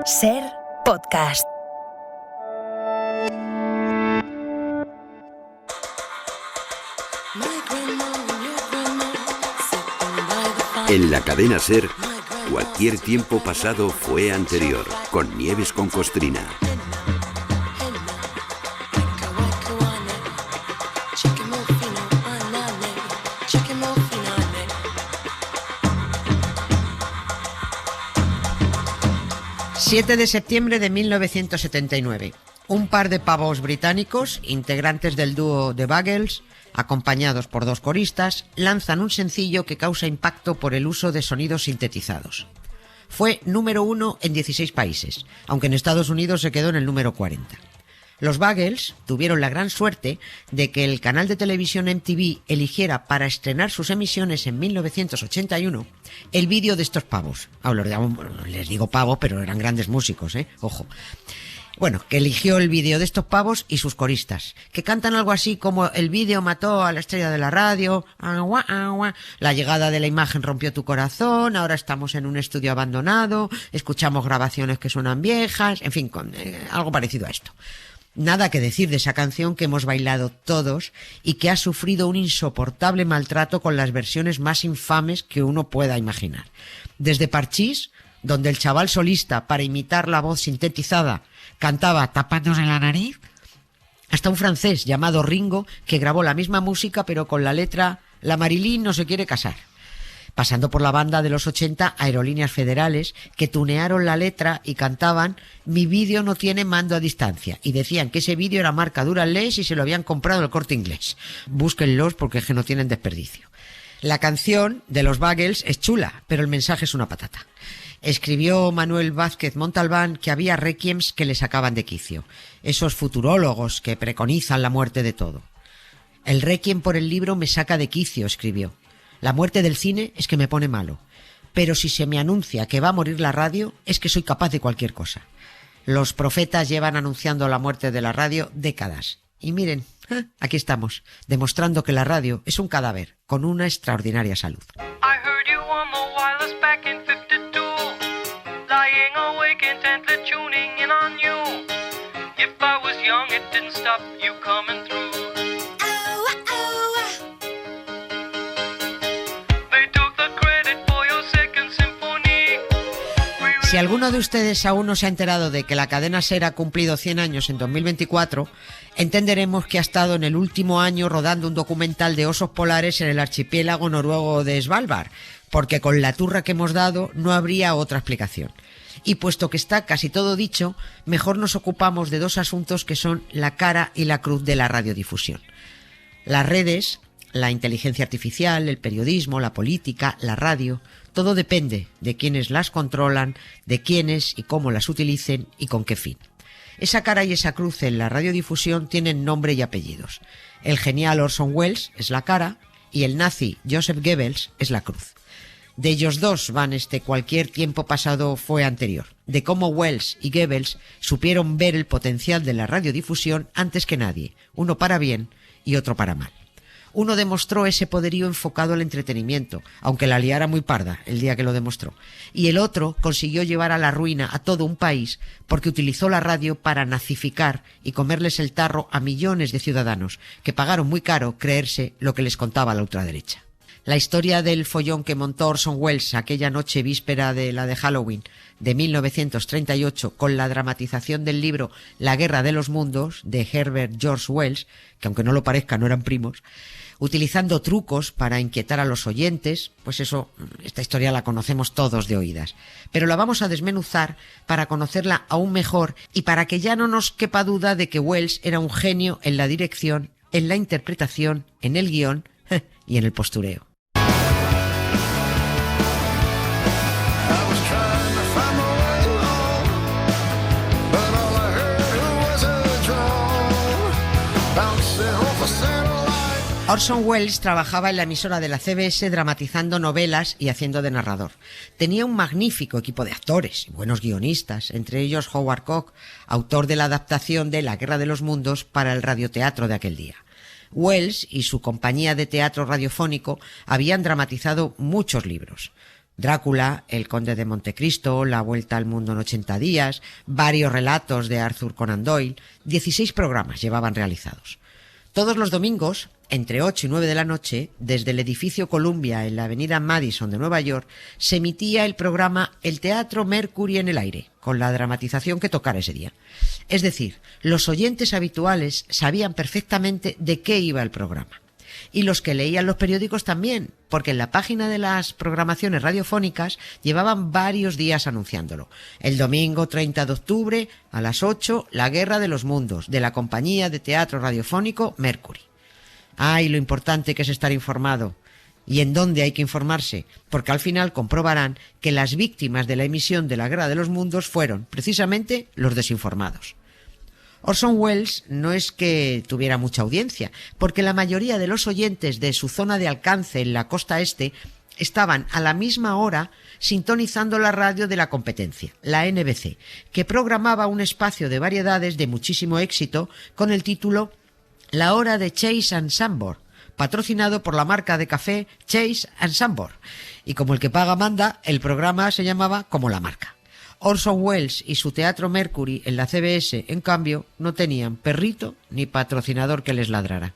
Ser podcast. En la cadena Ser, cualquier tiempo pasado fue anterior, con Nieves con Costrina. ...7 de septiembre de 1979... un par de pavos británicos, integrantes del dúo The Buggles, acompañados por dos coristas, lanzan un sencillo que causa impacto por el uso de sonidos sintetizados. Fue número 1 en 16 países, aunque en Estados Unidos se quedó en el número 40. Los Buggles tuvieron la gran suerte de que el canal de televisión MTV eligiera para estrenar sus emisiones en 1981 el vídeo de estos pavos. Les digo pavos, pero eran grandes músicos, ojo. Bueno, que eligió el vídeo de estos pavos y sus coristas, que cantan algo así como: el vídeo mató a la estrella de la radio, agua, agua, la llegada de la imagen rompió tu corazón, ahora estamos en un estudio abandonado, escuchamos grabaciones que suenan viejas, en fin, algo parecido a esto. Nada que decir de esa canción que hemos bailado todos y que ha sufrido un insoportable maltrato con las versiones más infames que uno pueda imaginar. Desde Parchís, donde el chaval solista, para imitar la voz sintetizada, cantaba tapándose la nariz, hasta un francés llamado Ringo que grabó la misma música pero con la letra «La Marilyn no se quiere casar», pasando por la banda de los 80 Aerolíneas Federales, que tunearon la letra y cantaban «Mi vídeo no tiene mando a distancia», y decían que ese vídeo era marca Duralex y se lo habían comprado el Corte Inglés. Búsquenlos porque es que no tienen desperdicio. La canción de los Buggles es chula, pero el mensaje es una patata. Escribió Manuel Vázquez Montalbán que había requiems que le sacaban de quicio, esos futurólogos que preconizan la muerte de todo. «El requiem por el libro me saca de quicio», escribió. «La muerte del cine es que me pone malo, pero si se me anuncia que va a morir la radio es que soy capaz de cualquier cosa». Los profetas llevan anunciando la muerte de la radio décadas. Y miren, aquí estamos, demostrando que la radio es un cadáver con una extraordinaria salud. Si alguno de ustedes aún no se ha enterado de que la cadena SER ha cumplido 100 años en 2024, entenderemos que ha estado en el último año rodando un documental de osos polares en el archipiélago noruego de Svalbard, porque con la turra que hemos dado no habría otra explicación. Y puesto que está casi todo dicho, mejor nos ocupamos de dos asuntos que son la cara y la cruz de la radiodifusión. Las redes, la inteligencia artificial, el periodismo, la política, la radio, todo depende de quienes las controlan, de quiénes y cómo las utilicen y con qué fin. Esa cara y esa cruz en la radiodifusión tienen nombre y apellidos. El genial Orson Welles es la cara y el nazi Joseph Goebbels es la cruz. De ellos dos van cualquier tiempo pasado fue anterior, de cómo Welles y Goebbels supieron ver el potencial de la radiodifusión antes que nadie, uno para bien y otro para mal. Uno demostró ese poderío enfocado al entretenimiento, aunque la liara muy parda el día que lo demostró. Y el otro consiguió llevar a la ruina a todo un país porque utilizó la radio para nazificar y comerles el tarro a millones de ciudadanos que pagaron muy caro creerse lo que les contaba la ultraderecha. La historia del follón que montó Orson Welles aquella noche víspera de la de Halloween de 1938 con la dramatización del libro La Guerra de los Mundos de Herbert George Wells, que aunque no lo parezca no eran primos, utilizando trucos para inquietar a los oyentes, pues esta historia la conocemos todos de oídas. Pero la vamos a desmenuzar para conocerla aún mejor y para que ya no nos quepa duda de que Wells era un genio en la dirección, en la interpretación, en el guión y en el postureo. Orson Welles trabajaba en la emisora de la CBS dramatizando novelas y haciendo de narrador. Tenía un magnífico equipo de actores y buenos guionistas, entre ellos Howard Koch, autor de la adaptación de La Guerra de los Mundos para el radioteatro de aquel día. Welles y su compañía de teatro radiofónico habían dramatizado muchos libros. Drácula, El Conde de Montecristo, La Vuelta al Mundo en 80 días, varios relatos de Arthur Conan Doyle, 16 programas llevaban realizados. Todos los domingos, entre 8 y 9 de la noche, desde el edificio Columbia en la avenida Madison de Nueva York, se emitía el programa El Teatro Mercury en el aire, con la dramatización que tocara ese día. Es decir, los oyentes habituales sabían perfectamente de qué iba el programa. Y los que leían los periódicos también, porque en la página de las programaciones radiofónicas llevaban varios días anunciándolo. El domingo 30 de octubre, a las 8, La Guerra de los Mundos, de la compañía de teatro radiofónico Mercury. ¡Ay, lo importante que es estar informado! ¿Y en dónde hay que informarse? Porque al final comprobarán que las víctimas de la emisión de La Guerra de los Mundos fueron, precisamente, los desinformados. Orson Welles no es que tuviera mucha audiencia, porque la mayoría de los oyentes de su zona de alcance en la costa este estaban a la misma hora sintonizando la radio de la competencia, la NBC, que programaba un espacio de variedades de muchísimo éxito con el título La Hora de Chase and Sambor, patrocinado por la marca de café Chase and Sambor. Y como el que paga manda, el programa se llamaba como la marca. Orson Welles y su Teatro Mercury en la CBS, en cambio, no tenían perrito ni patrocinador que les ladrara.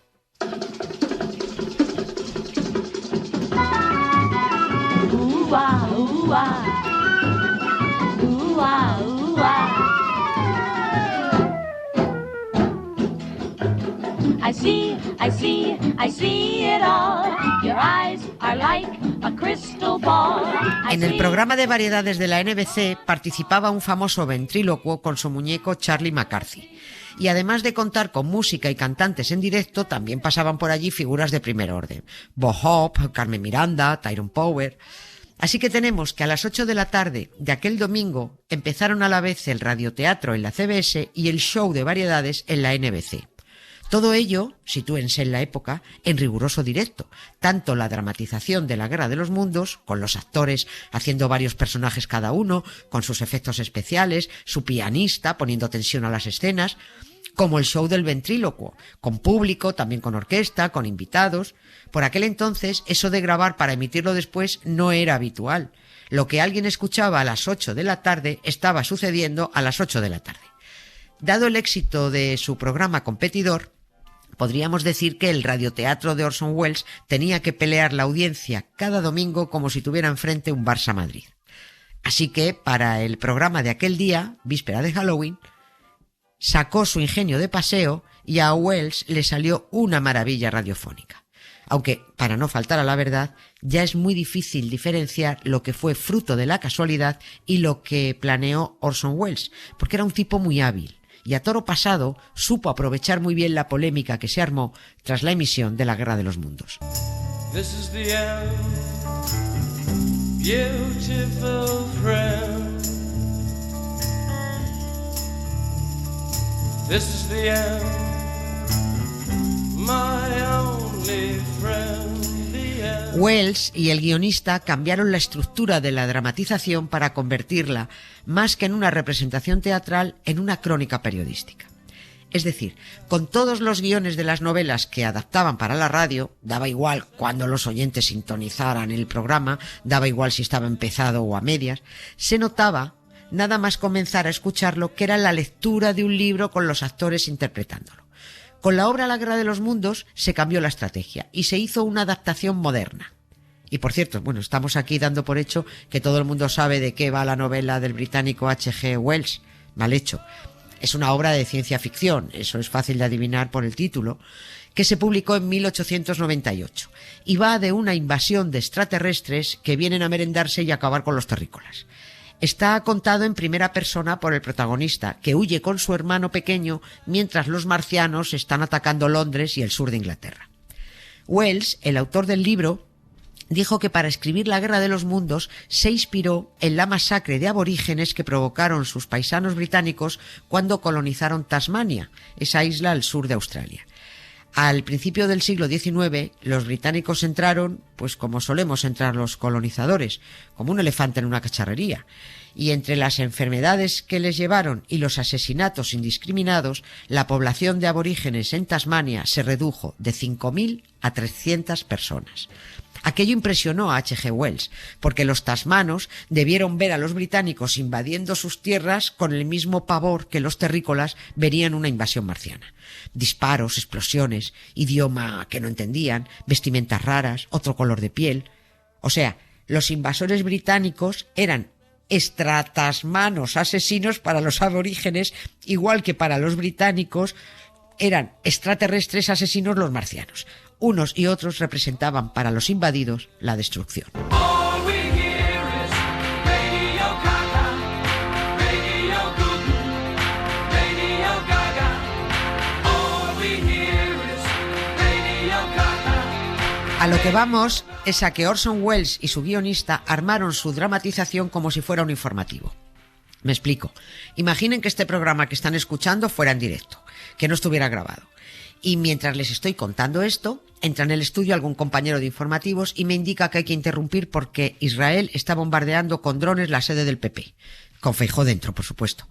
I see it all. Your eyes are like a crystal ball. En el programa de variedades de la NBC participaba un famoso ventrílocuo con su muñeco Charlie McCarthy. Y además de contar con música y cantantes en directo, también pasaban por allí figuras de primer orden. Bob Hope, Carmen Miranda, Tyrone Power. Así que tenemos que a las 8 de la tarde de aquel domingo empezaron a la vez el radioteatro en la CBS y el show de variedades en la NBC. Todo ello, sitúense en la época, en riguroso directo, tanto la dramatización de la Guerra de los Mundos, con los actores haciendo varios personajes cada uno, con sus efectos especiales, su pianista poniendo tensión a las escenas, como el show del ventrílocuo, con público, también con orquesta, con invitados. Por aquel entonces, eso de grabar para emitirlo después no era habitual. Lo que alguien escuchaba a las 8 de la tarde estaba sucediendo a las 8 de la tarde. Dado el éxito de su programa competidor, podríamos decir que el radioteatro de Orson Welles tenía que pelear la audiencia cada domingo como si tuviera enfrente un Barça Madrid. Así que, para el programa de aquel día, víspera de Halloween, sacó su ingenio de paseo y a Welles le salió una maravilla radiofónica. Aunque, para no faltar a la verdad, ya es muy difícil diferenciar lo que fue fruto de la casualidad y lo que planeó Orson Welles, porque era un tipo muy hábil. Y a toro pasado supo aprovechar muy bien la polémica que se armó tras la emisión de La Guerra de los Mundos. This is the end, beautiful friend. This is the end, my only friend. Welles y el guionista cambiaron la estructura de la dramatización para convertirla, más que en una representación teatral, en una crónica periodística. Es decir, con todos los guiones de las novelas que adaptaban para la radio, daba igual cuando los oyentes sintonizaran el programa, daba igual si estaba empezado o a medias, se notaba, nada más comenzar a escucharlo, que era la lectura de un libro con los actores interpretándolo. Con la obra La Guerra de los Mundos se cambió la estrategia y se hizo una adaptación moderna. Y por cierto, bueno, estamos aquí dando por hecho que todo el mundo sabe de qué va la novela del británico H.G. Wells. Mal hecho. Es una obra de ciencia ficción, eso es fácil de adivinar por el título, que se publicó en 1898 y va de una invasión de extraterrestres que vienen a merendarse y acabar con los terrícolas. Está contado en primera persona por el protagonista, que huye con su hermano pequeño mientras los marcianos están atacando Londres y el sur de Inglaterra. Wells, el autor del libro, dijo que para escribir La Guerra de los Mundos se inspiró en la masacre de aborígenes que provocaron sus paisanos británicos cuando colonizaron Tasmania, esa isla al sur de Australia. Al principio del siglo XIX, los británicos entraron, pues como solemos entrar los colonizadores, como un elefante en una cacharrería. Y entre las enfermedades que les llevaron y los asesinatos indiscriminados, la población de aborígenes en Tasmania se redujo de 5.000 a 300 personas. Aquello impresionó a H.G. Wells, porque los tasmanos debieron ver a los británicos invadiendo sus tierras con el mismo pavor que los terrícolas verían una invasión marciana. Disparos, explosiones, idioma que no entendían, vestimentas raras, otro color de piel. O sea, los invasores británicos eran extratasmanos asesinos para los aborígenes, igual que para los británicos eran extraterrestres asesinos los marcianos. Unos y otros representaban para los invadidos la destrucción. All we hear is Radio Gaga, Radio Goo Goo, Radio Gaga. All we hear is Radio Gaga. A lo que vamos es a que Orson Welles y su guionista armaron su dramatización como si fuera un informativo. Me explico. Imaginen que este programa que están escuchando fuera en directo, que no estuviera grabado. Y mientras les estoy contando esto, entra en el estudio algún compañero de informativos y me indica que hay que interrumpir porque Israel está bombardeando con drones la sede del PP. Con Feijóo dentro, por supuesto.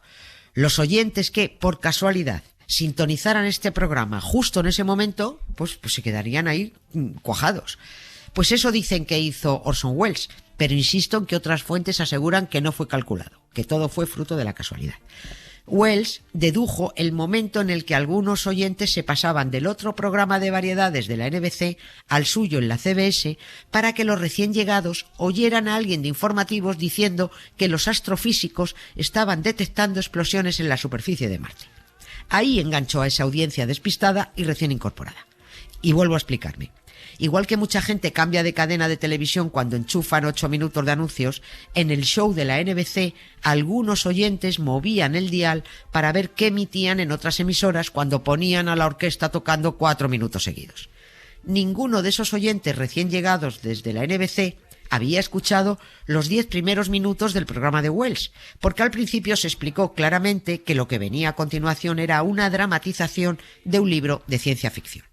Los oyentes que, por casualidad, sintonizaran este programa justo en ese momento, pues se quedarían ahí cuajados. Pues eso dicen que hizo Orson Welles, pero insisto en que otras fuentes aseguran que no fue calculado, que todo fue fruto de la casualidad. Wells dedujo el momento en el que algunos oyentes se pasaban del otro programa de variedades de la NBC al suyo en la CBS para que los recién llegados oyeran a alguien de informativos diciendo que los astrofísicos estaban detectando explosiones en la superficie de Marte. Ahí enganchó a esa audiencia despistada y recién incorporada. Y vuelvo a explicarme. Igual que mucha gente cambia de cadena de televisión cuando enchufan 8 minutos de anuncios, en el show de la NBC algunos oyentes movían el dial para ver qué emitían en otras emisoras cuando ponían a la orquesta tocando 4 minutos seguidos. Ninguno de esos oyentes recién llegados desde la NBC había escuchado los 10 primeros minutos del programa de Wells, porque al principio se explicó claramente que lo que venía a continuación era una dramatización de un libro de ciencia ficción.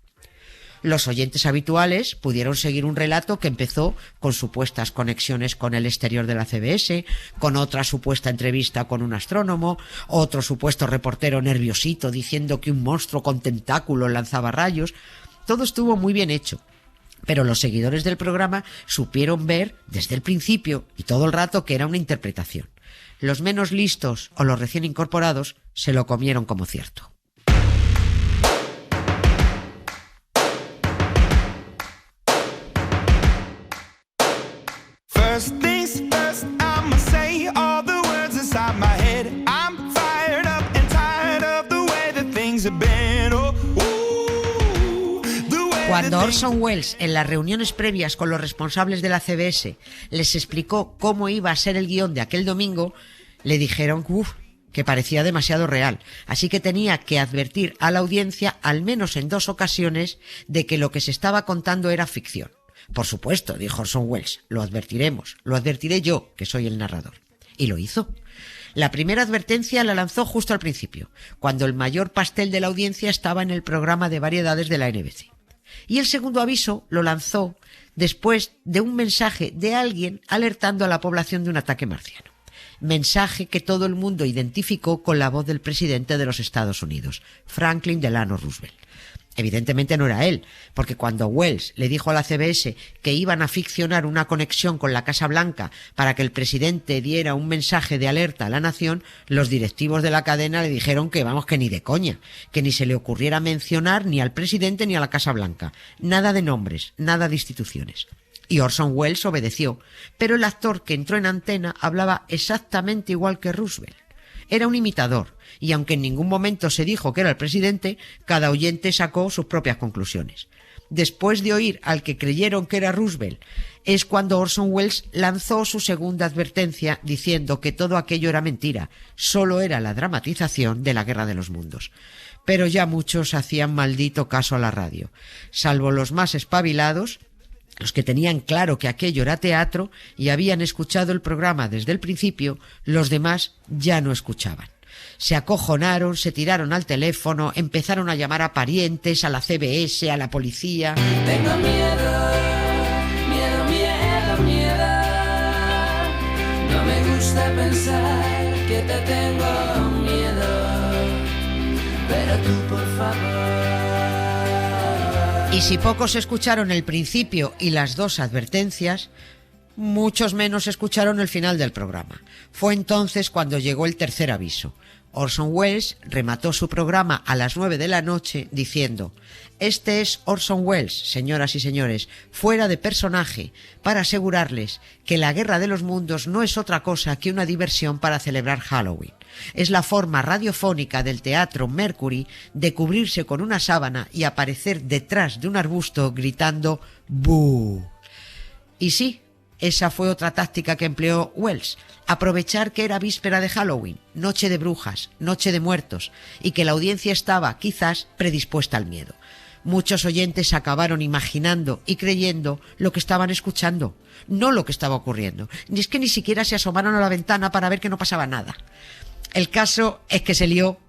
Los oyentes habituales pudieron seguir un relato que empezó con supuestas conexiones con el exterior de la CBS, con otra supuesta entrevista con un astrónomo, otro supuesto reportero nerviosito diciendo que un monstruo con tentáculos lanzaba rayos. Todo estuvo muy bien hecho, pero los seguidores del programa supieron ver desde el principio y todo el rato que era una interpretación. Los menos listos o los recién incorporados se lo comieron como cierto. First things first, I'ma say all the words inside my head. I'm fired up and tired of the way that things have been. Oh, ooh, the way Cuando that Orson Welles, en las reuniones previas con los responsables de la CBS, les explicó cómo iba a ser el guión de aquel domingo, le dijeron que parecía demasiado real, así que tenía que advertir a la audiencia, al menos en 2 ocasiones, de que lo que se estaba contando era ficción. Por supuesto, dijo Orson Welles, lo advertiremos, lo advertiré yo, que soy el narrador. Y lo hizo. La primera advertencia la lanzó justo al principio, cuando el mayor pastel de la audiencia estaba en el programa de variedades de la NBC. Y el segundo aviso lo lanzó después de un mensaje de alguien alertando a la población de un ataque marciano. Mensaje que todo el mundo identificó con la voz del presidente de los Estados Unidos, Franklin Delano Roosevelt. Evidentemente no era él, porque cuando Wells le dijo a la CBS que iban a ficcionar una conexión con la Casa Blanca para que el presidente diera un mensaje de alerta a la nación, los directivos de la cadena le dijeron que vamos, que ni de coña, que ni se le ocurriera mencionar ni al presidente ni a la Casa Blanca, nada de nombres, nada de instituciones. Y Orson Welles obedeció, pero el actor que entró en antena hablaba exactamente igual que Roosevelt. Era un imitador, y aunque en ningún momento se dijo que era el presidente, cada oyente sacó sus propias conclusiones. Después de oír al que creyeron que era Roosevelt, es cuando Orson Welles lanzó su segunda advertencia diciendo que todo aquello era mentira, solo era la dramatización de la Guerra de los Mundos. Pero ya muchos hacían maldito caso a la radio, salvo los más espabilados, los que tenían claro que aquello era teatro y habían escuchado el programa desde el principio, los demás ya no escuchaban. Se acojonaron, se tiraron al teléfono, empezaron a llamar a parientes, a la CBS, a la policía. Tengo miedo, miedo, miedo, miedo. No me gusta pensar que te tengo miedo, pero tú por favor. Y si pocos escucharon el principio y las dos advertencias, muchos menos escucharon el final del programa. Fue entonces cuando llegó el tercer aviso. Orson Welles remató su programa a las 9 de la noche diciendo: «Este es Orson Welles, señoras y señores, fuera de personaje, para asegurarles que la Guerra de los Mundos no es otra cosa que una diversión para celebrar Halloween. Es la forma radiofónica del Teatro Mercury de cubrirse con una sábana y aparecer detrás de un arbusto gritando ¡bú!». Y sí, esa fue otra táctica que empleó Welles: aprovechar que era víspera de Halloween, noche de brujas, noche de muertos, y que la audiencia estaba, quizás, predispuesta al miedo. Muchos oyentes acabaron imaginando y creyendo lo que estaban escuchando, no lo que estaba ocurriendo. Ni es que ni siquiera se asomaron a la ventana para ver que no pasaba nada. El caso es que se lió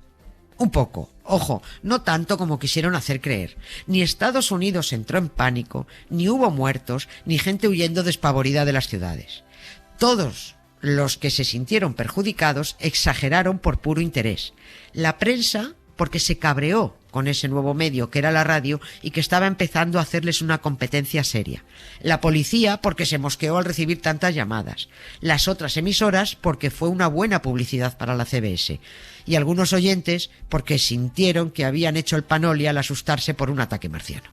un poco. Ojo, no tanto como quisieron hacer creer. Ni Estados Unidos entró en pánico, ni hubo muertos, ni gente huyendo despavorida de las ciudades. Todos los que se sintieron perjudicados exageraron por puro interés. La prensa, porque se cabreó con ese nuevo medio que era la radio y que estaba empezando a hacerles una competencia seria. La policía, porque se mosqueó al recibir tantas llamadas. Las otras emisoras, porque fue una buena publicidad para la CBS. Y algunos oyentes, porque sintieron que habían hecho el panoli al asustarse por un ataque marciano.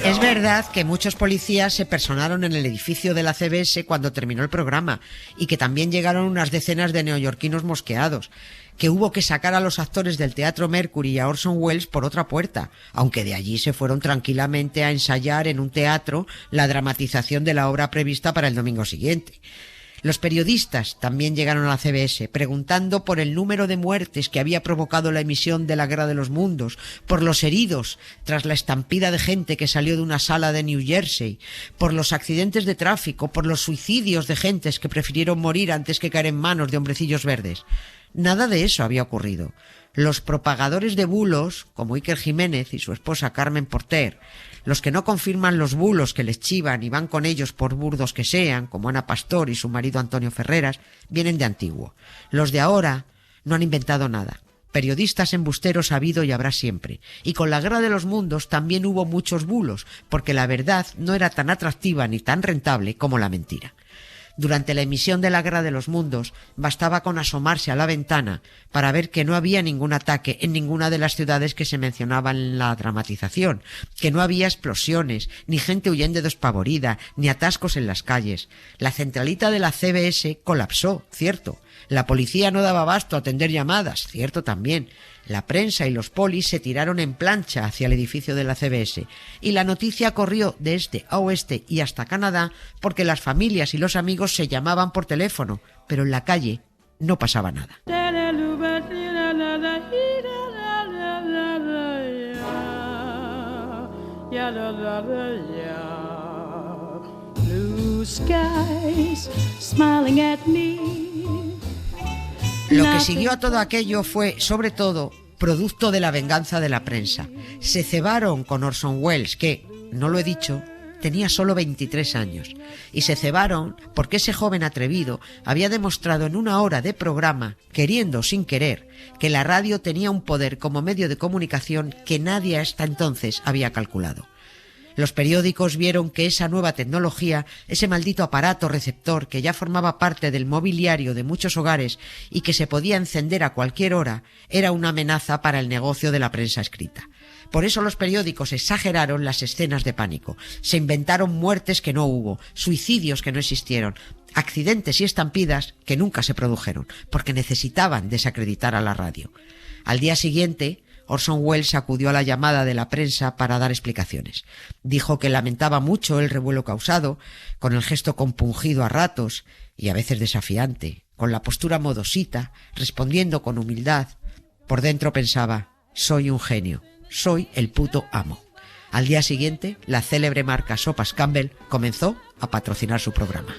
Es verdad que muchos policías se personaron en el edificio de la CBS cuando terminó el programa y que también llegaron unas decenas de neoyorquinos mosqueados, que hubo que sacar a los actores del Teatro Mercury y a Orson Welles por otra puerta, aunque de allí se fueron tranquilamente a ensayar en un teatro la dramatización de la obra prevista para el domingo siguiente. Los periodistas también llegaron a la CBS preguntando por el número de muertes que había provocado la emisión de la Guerra de los Mundos, por los heridos tras la estampida de gente que salió de una sala de New Jersey, por los accidentes de tráfico, por los suicidios de gentes que prefirieron morir antes que caer en manos de hombrecillos verdes. Nada de eso había ocurrido. Los propagadores de bulos, como Iker Jiménez y su esposa Carmen Porter, los que no confirman los bulos que les chivan y van con ellos por burdos que sean, como Ana Pastor y su marido Antonio Ferreras, vienen de antiguo. Los de ahora no han inventado nada. Periodistas embusteros ha habido y habrá siempre. Y con la Guerra de los Mundos también hubo muchos bulos, porque la verdad no era tan atractiva ni tan rentable como la mentira. Durante la emisión de la Guerra de los Mundos bastaba con asomarse a la ventana para ver que no había ningún ataque en ninguna de las ciudades que se mencionaban en la dramatización, que no había explosiones, ni gente huyendo despavorida, ni atascos en las calles. La centralita de la CBS colapsó, cierto. La policía no daba abasto a atender llamadas, cierto también. La prensa y los polis se tiraron en plancha hacia el edificio de la CBS y la noticia corrió de este a oeste y hasta Canadá porque las familias y los amigos se llamaban por teléfono, pero en la calle no pasaba nada. Lo que siguió a todo aquello fue, sobre todo, producto de la venganza de la prensa. Se cebaron con Orson Welles, que, no lo he dicho, tenía solo 23 años. Y se cebaron porque ese joven atrevido había demostrado en una hora de programa, queriendo o sin querer, que la radio tenía un poder como medio de comunicación que nadie hasta entonces había calculado. Los periódicos vieron que esa nueva tecnología, ese maldito aparato receptor que ya formaba parte del mobiliario de muchos hogares y que se podía encender a cualquier hora, era una amenaza para el negocio de la prensa escrita. Por eso los periódicos exageraron las escenas de pánico. Se inventaron muertes que no hubo, suicidios que no existieron, accidentes y estampidas que nunca se produjeron, porque necesitaban desacreditar a la radio. Al día siguiente, Orson Welles acudió a la llamada de la prensa para dar explicaciones. Dijo que lamentaba mucho el revuelo causado, con el gesto compungido a ratos y a veces desafiante, con la postura modosita, respondiendo con humildad. Por dentro pensaba: soy un genio, soy el puto amo. Al día siguiente, la célebre marca Sopas Campbell comenzó a patrocinar su programa.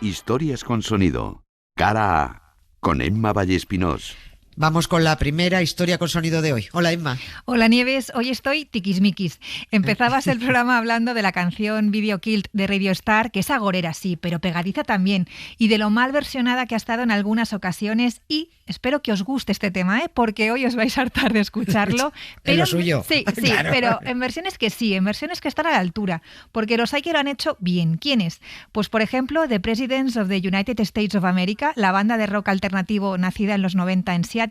Historias con sonido. Cara A, con Emma Vallespinós. Vamos con la primera historia con sonido de hoy. Hola, Emma. Hola, Nieves. Hoy estoy tiquismiquis. Empezabas el programa hablando de la canción Video Killed de Radio Star, que es agorera, sí, pero pegadiza también, y de lo mal versionada que ha estado en algunas ocasiones, y espero que os guste este tema, porque hoy os vais a hartar de escucharlo. Es lo suyo. Sí, Claro. pero en versiones que sí, en versiones que están a la altura, porque los hay que lo han hecho bien. ¿Quiénes? Pues, por ejemplo, The Presidents of the United States of America, la banda de rock alternativo nacida en los 90 en Seattle,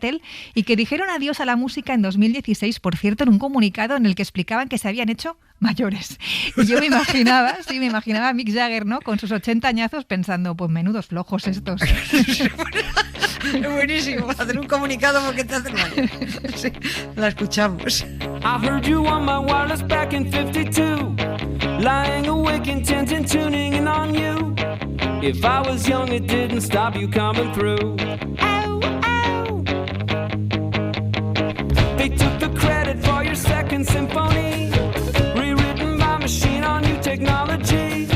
y que dijeron adiós a la música en 2016, por cierto, en un comunicado en el que explicaban que se habían hecho mayores. Y yo me imaginaba a Mick Jagger, ¿no?, con sus 80 añazos pensando, pues menudos flojos estos. Es buenísimo hacer un comunicado porque te hacen mayor. Sí, la escuchamos. I heard you on my wireless back in 52, lying awake intent and tuning in on you. If I was young, it didn't stop you coming through. Ow, ow. They took the credit for your second symphony, rewritten by machine on new technology.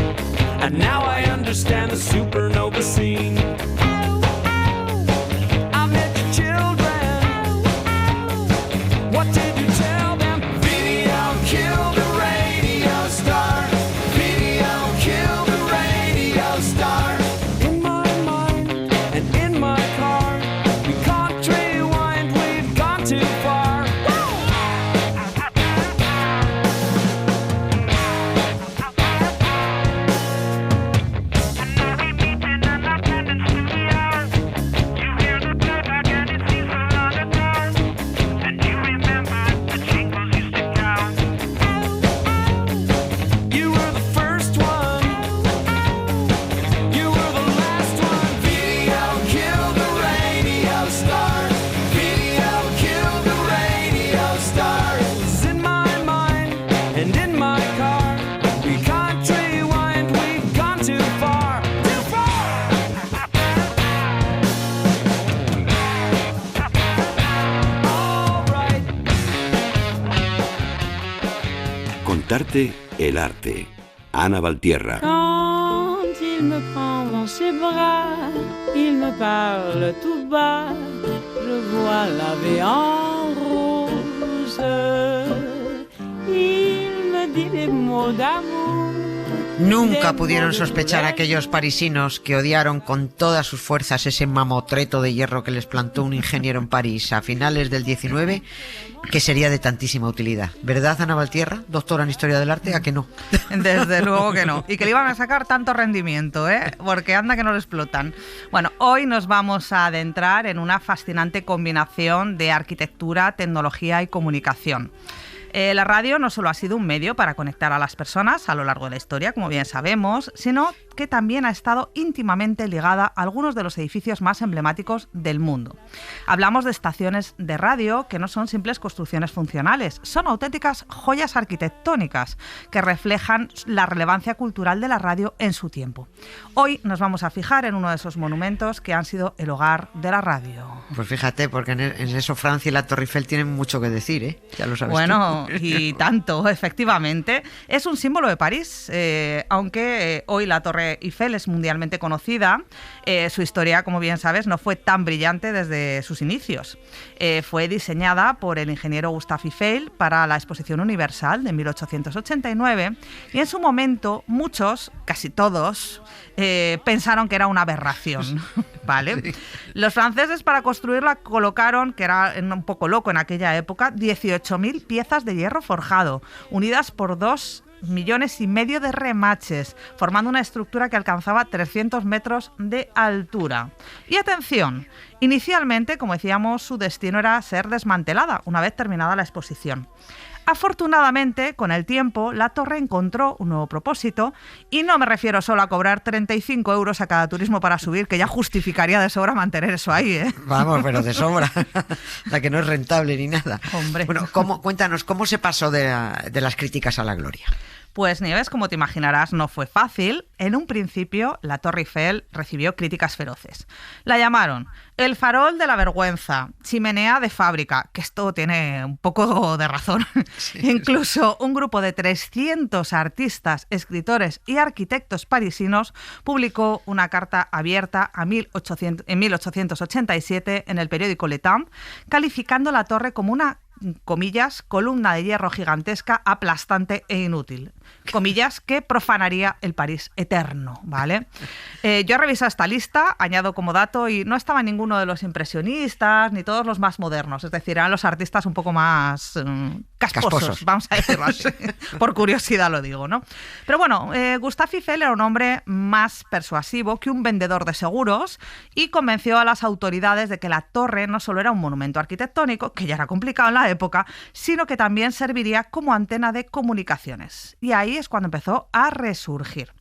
And now I understand the supernova scene. Ow, ow. I met your children. What did you tell them? Video killed the radio star. Video killed the radio star. In my mind and in my car, we can't rewind, we've gone too far. You were the first one. You were the last one. Video killed the radio star. Video killed the radio star. It's in my mind and in my car. We can't rewind, we've gone too far. Too far! All right. Contarte el arte. Ana Valtierra. Quand il me prend dans ses bras, il me parle tout bas, je vois la vie en rose. Il me dit des mots d'amour. Nunca pudieron sospechar aquellos parisinos que odiaron con todas sus fuerzas ese mamotreto de hierro que les plantó un ingeniero en París a finales del 19, que sería de tantísima utilidad. ¿Verdad, Ana Valtierra, doctora en Historia del Arte? ¿A que no? Desde luego que no. Y que le iban a sacar tanto rendimiento, porque anda que no lo explotan. Bueno, hoy nos vamos a adentrar en una fascinante combinación de arquitectura, tecnología y comunicación. La radio no solo ha sido un medio para conectar a las personas a lo largo de la historia, como bien sabemos, sino que también ha estado íntimamente ligada a algunos de los edificios más emblemáticos del mundo. Hablamos de estaciones de radio que no son simples construcciones funcionales, son auténticas joyas arquitectónicas que reflejan la relevancia cultural de la radio en su tiempo. Hoy nos vamos a fijar en uno de esos monumentos que han sido el hogar de la radio. Pues fíjate, porque en eso Francia y la Torre Eiffel tienen mucho que decir, ya lo sabes. Bueno, y tanto, efectivamente. Es un símbolo de París, aunque hoy la Torre Eiffel es mundialmente conocida. Su historia, como bien sabes, no fue tan brillante desde sus inicios. Fue diseñada por el ingeniero Gustave Eiffel para la Exposición Universal de 1889 y en su momento muchos, casi todos, pensaron que era una aberración. ¿Vale? Sí. Los franceses para construirla colocaron, que era un poco loco en aquella época, 18.000 piezas de hierro forjado, unidas por 2,5 millones de remaches, formando una estructura que alcanzaba 300 metros de altura. Y atención, inicialmente, como decíamos, su destino era ser desmantelada una vez terminada la exposición. Afortunadamente, con el tiempo, la torre encontró un nuevo propósito y no me refiero solo a cobrar 35 euros a cada turismo para subir, que ya justificaría de sobra mantener eso ahí, ¿eh? Vamos, pero de sobra. La que no es rentable ni nada. Hombre. Bueno, cuéntanos, ¿cómo se pasó de las críticas a la gloria? Pues Nieves, como te imaginarás, no fue fácil. En un principio, la Torre Eiffel recibió críticas feroces. La llamaron el farol de la vergüenza, chimenea de fábrica, que esto tiene un poco de razón. Sí, incluso un grupo de 300 artistas, escritores y arquitectos parisinos publicó una carta abierta en 1887 en el periódico Le Temps, calificando la torre como una, comillas, columna de hierro gigantesca, aplastante e inútil. Comillas, que profanaría el París eterno, ¿vale? Yo he revisado esta lista, añado como dato, y no estaba ninguno de los impresionistas ni todos los más modernos, es decir, eran los artistas un poco más casposos, vamos a decirlo así. Por curiosidad lo digo, ¿no? Pero bueno, Gustave Eiffel era un hombre más persuasivo que un vendedor de seguros y convenció a las autoridades de que la torre no solo era un monumento arquitectónico, que ya era complicado en la época, sino que también serviría como antena de comunicaciones. Y ahí es cuando empezó a resurgir.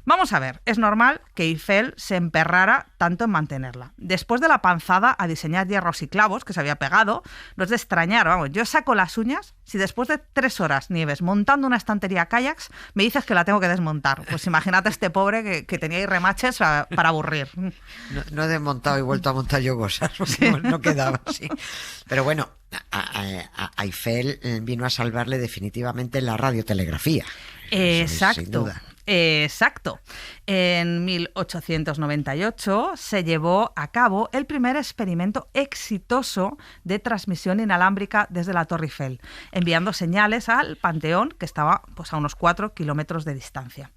Vamos a ver, es normal que Eiffel se emperrara tanto en mantenerla. Después de la panzada a diseñar hierros y clavos que se había pegado, no es de extrañar, vamos, yo saco las uñas si después de 3 horas, Nieves, montando una estantería kayaks, me dices que la tengo que desmontar. Pues imagínate este pobre que tenía ahí remaches para aburrir. No he desmontado y vuelto a montar yo cosas, porque no quedaba así. Pero bueno, a Eiffel vino a salvarle definitivamente la radiotelegrafía. Exacto. Sin duda. Exacto. En 1898 se llevó a cabo el primer experimento exitoso de transmisión inalámbrica desde la Torre Eiffel, enviando señales al Panteón, que estaba pues, a unos 4 kilómetros de distancia.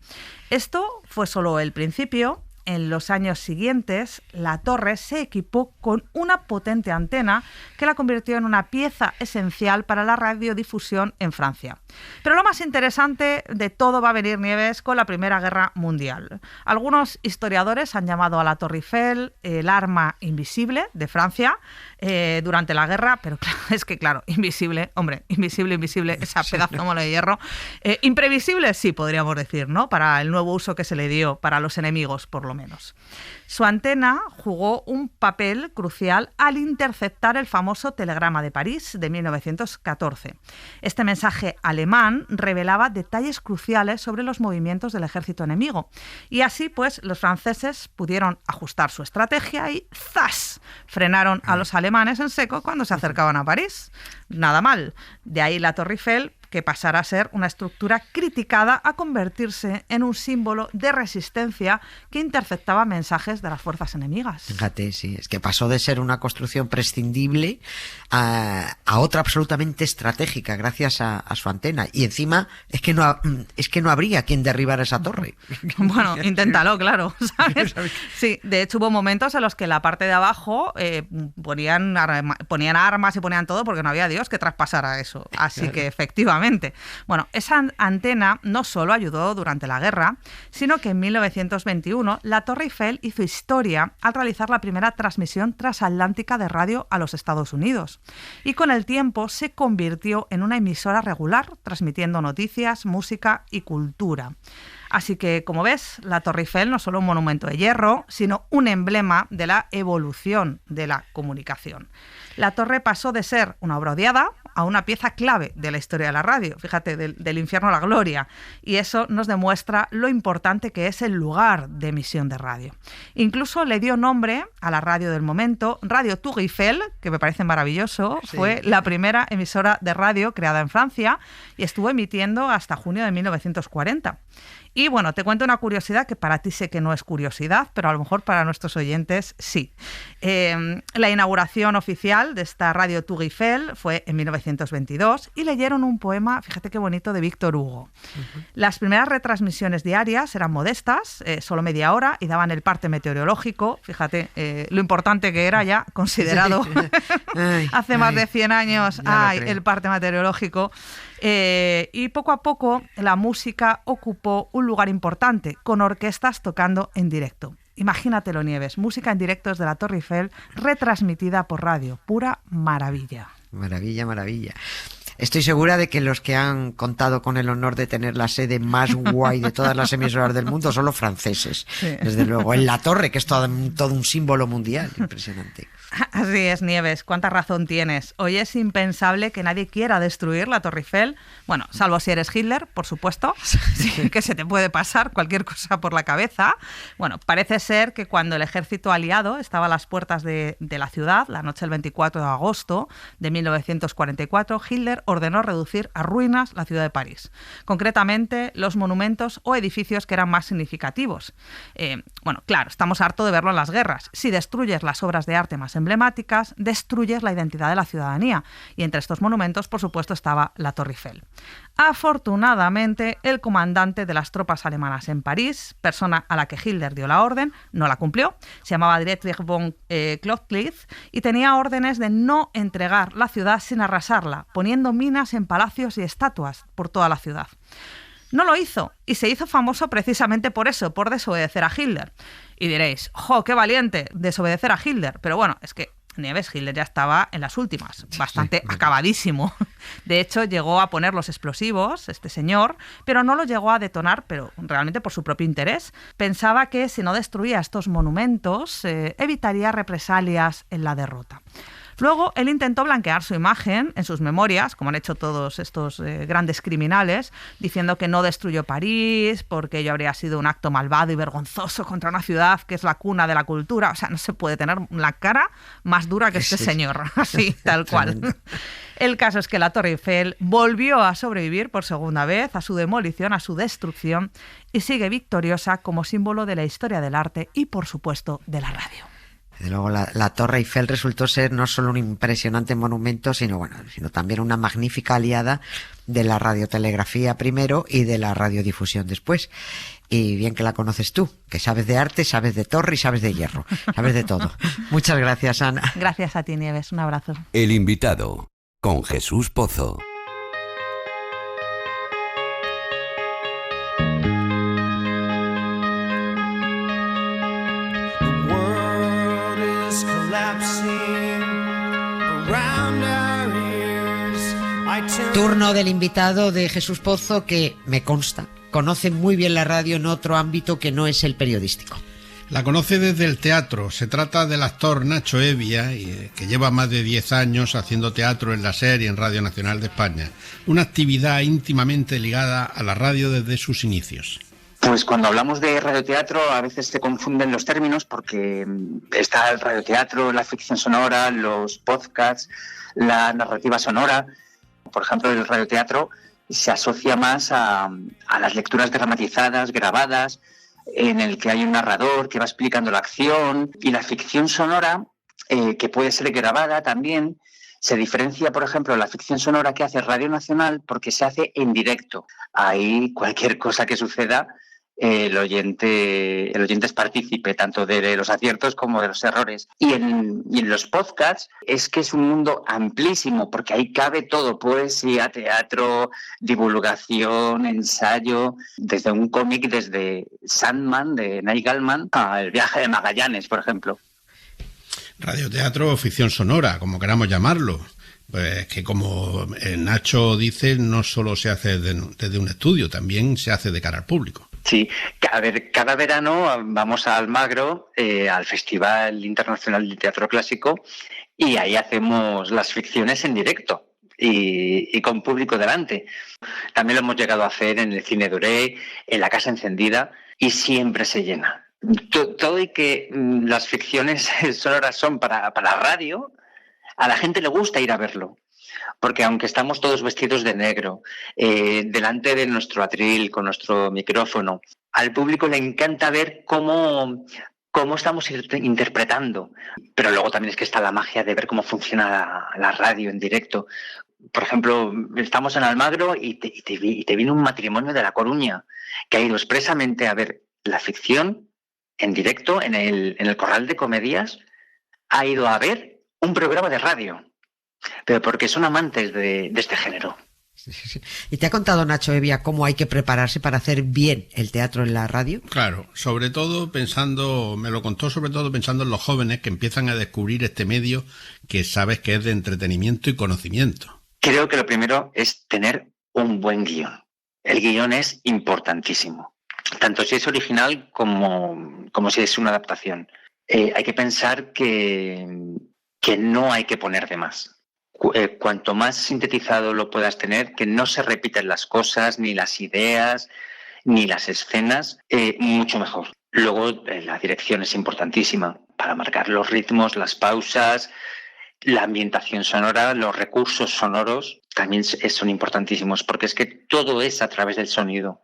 Esto fue solo el principio. En los años siguientes, la torre se equipó con una potente antena que la convirtió en una pieza esencial para la radiodifusión en Francia. Pero lo más interesante de todo va a venir, Nieves, con la Primera Guerra Mundial. Algunos historiadores han llamado a la Torre Eiffel el arma invisible de Francia durante la guerra, pero es que claro, invisible, esa pedazo de mole de hierro. Imprevisible, sí, podríamos decir, ¿no? Para el nuevo uso que se le dio para los enemigos, por lo menos. Su antena jugó un papel crucial al interceptar el famoso telegrama de París de 1914. Este mensaje alemán revelaba detalles cruciales sobre los movimientos del ejército enemigo. Y así, pues, los franceses pudieron ajustar su estrategia y ¡zas! Frenaron a los alemanes en seco cuando se acercaban a París. Nada mal. De ahí la Torre Eiffel, que pasará a ser una estructura criticada a convertirse en un símbolo de resistencia que interceptaba mensajes de las fuerzas enemigas. Fíjate, sí, es que pasó de ser una construcción prescindible a otra absolutamente estratégica gracias a su antena. Y encima es que no habría quien derribara esa torre. Bueno, inténtalo, claro, ¿sabes? Sí, de hecho hubo momentos en los que la parte de abajo ponían armas y ponían todo porque no había Dios que traspasara eso. Así que efectivamente. Bueno, esa antena no solo ayudó durante la guerra, sino que en 1921 la Torre Eiffel hizo historia al realizar la primera transmisión transatlántica de radio a los Estados Unidos. Y con el tiempo se convirtió en una emisora regular, transmitiendo noticias, música y cultura. Así que, como ves, la Torre Eiffel no es solo un monumento de hierro, sino un emblema de la evolución de la comunicación. La torre pasó de ser una obra odiada a una pieza clave de la historia de la radio, fíjate, del infierno a la gloria. Y eso nos demuestra lo importante que es el lugar de emisión de radio. Incluso le dio nombre a la radio del momento, Radio Tour Eiffel, que me parece maravilloso. Sí. Fue la primera emisora de radio creada en Francia y estuvo emitiendo hasta junio de 1940. Y bueno, te cuento una curiosidad que para ti sé que no es curiosidad, pero a lo mejor para nuestros oyentes sí. La inauguración oficial de esta Radio Tour Eiffel fue en 1922 y leyeron un poema, fíjate qué bonito, de Víctor Hugo. Las primeras retransmisiones diarias eran modestas, solo media hora, y daban el parte meteorológico, fíjate lo importante que era ya, considerado hace más de 100 años, el parte meteorológico. Y poco a poco la música ocupó un lugar importante, con orquestas tocando en directo. Imagínatelo, Nieves, música en directo desde la Torre Eiffel, retransmitida por radio. Pura maravilla. Maravilla, maravilla. Estoy segura de que los que han contado con el honor de tener la sede más guay de todas las emisoras del mundo son los franceses. Sí. Desde luego, en la torre, que es todo un símbolo mundial. Impresionante. Así es, Nieves, cuánta razón tienes. Hoy es impensable que nadie quiera destruir la Torre Eiffel. Bueno, salvo si eres Hitler, por supuesto, sí, que se te puede pasar cualquier cosa por la cabeza. Bueno, parece ser que cuando el ejército aliado estaba a las puertas de la ciudad, la noche del 24 de agosto de 1944, Hitler ordenó reducir a ruinas la ciudad de París. Concretamente, los monumentos o edificios que eran más significativos. Bueno, claro, estamos hartos de verlo en las guerras. Si destruyes las obras de arte más emblemáticas, destruyes la identidad de la ciudadanía. Y entre estos monumentos, por supuesto, estaba la Torre Eiffel. Afortunadamente, el comandante de las tropas alemanas en París, persona a la que Hitler dio la orden, no la cumplió. Se llamaba Dietrich von Clotilde y tenía órdenes de no entregar la ciudad sin arrasarla, poniendo minas en palacios y estatuas por toda la ciudad. No lo hizo, y se hizo famoso precisamente por eso, por desobedecer a Hitler. Y diréis, ¡jo, qué valiente! Desobedecer a Hitler. Pero bueno, es que Nieves, Hitler ya estaba en las últimas, bastante acabadísimo. De hecho, llegó a poner los explosivos, este señor, pero no lo llegó a detonar, pero realmente por su propio interés. Pensaba que si no destruía estos monumentos, evitaría represalias en la derrota. Luego, él intentó blanquear su imagen en sus memorias, como han hecho todos estos grandes criminales, diciendo que no destruyó París porque ello habría sido un acto malvado y vergonzoso contra una ciudad que es la cuna de la cultura. O sea, no se puede tener la cara más dura que este señor, así, tal cual. El caso es que la Torre Eiffel volvió a sobrevivir por segunda vez a su demolición, a su destrucción, y sigue victoriosa como símbolo de la historia del arte y, por supuesto, de la radio. Desde luego, la Torre Eiffel resultó ser no solo un impresionante monumento, sino también una magnífica aliada de la radiotelegrafía primero y de la radiodifusión después. Y bien que la conoces tú, que sabes de arte, sabes de torre y sabes de hierro, sabes de todo. Muchas gracias, Ana. Gracias a ti, Nieves. Un abrazo. El invitado, con Jesús Pozo. Turno del invitado de Jesús Pozo, que me consta, conoce muy bien la radio en otro ámbito que no es el periodístico. La conoce desde el teatro. Se trata del actor Nacho Evia, que lleva más de 10 años haciendo teatro en la SER y en Radio Nacional de España. Una actividad íntimamente ligada a la radio desde sus inicios. Pues cuando hablamos de radioteatro a veces se confunden los términos porque está el radioteatro, la ficción sonora, los podcasts, la narrativa sonora. Por ejemplo, el radioteatro se asocia más a las lecturas dramatizadas, grabadas, en el que hay un narrador que va explicando la acción, y la ficción sonora, que puede ser grabada también, se diferencia, por ejemplo, la ficción sonora que hace Radio Nacional porque se hace en directo. Ahí cualquier cosa que suceda, el oyente es partícipe tanto de los aciertos como de los errores. Y en los podcasts es que es un mundo amplísimo porque ahí cabe todo: poesía, teatro, divulgación, ensayo, desde un cómic, desde Sandman de Neil Gaiman a El viaje de Magallanes, por ejemplo. Radioteatro o ficción sonora, como queramos llamarlo. Pues que, como Nacho dice, no solo se hace desde un estudio, también se hace de cara al público. Sí, a ver, cada verano vamos a Almagro, al Festival Internacional de Teatro Clásico, y ahí hacemos las ficciones en directo y con público delante. También lo hemos llegado a hacer en el Cine Duré, en la Casa Encendida, y siempre se llena. Todo y que las ficciones sonoras son para radio, a la gente le gusta ir a verlo. Porque aunque estamos todos vestidos de negro, delante de nuestro atril, con nuestro micrófono, al público le encanta ver cómo estamos interpretando. Pero luego también es que está la magia de ver cómo funciona la radio en directo. Por ejemplo, estamos en Almagro y te viene un matrimonio de La Coruña que ha ido expresamente a ver la ficción en directo en el Corral de Comedias. Ha ido a ver un programa de radio. Pero porque son amantes de este género. Sí. ¿Y te ha contado Nacho Evia cómo hay que prepararse para hacer bien el teatro en la radio? Claro, me lo contó sobre todo pensando en los jóvenes que empiezan a descubrir este medio que sabes que es de entretenimiento y conocimiento. Creo que lo primero es tener un buen guión. El guión es importantísimo, tanto si es original como si es una adaptación. Hay que pensar que que no hay que poner de más. Cuanto más sintetizado lo puedas tener, que no se repiten las cosas, ni las ideas, ni las escenas, mucho mejor. Luego, la dirección es importantísima para marcar los ritmos, las pausas, la ambientación sonora, los recursos sonoros también son importantísimos, porque es que todo es a través del sonido.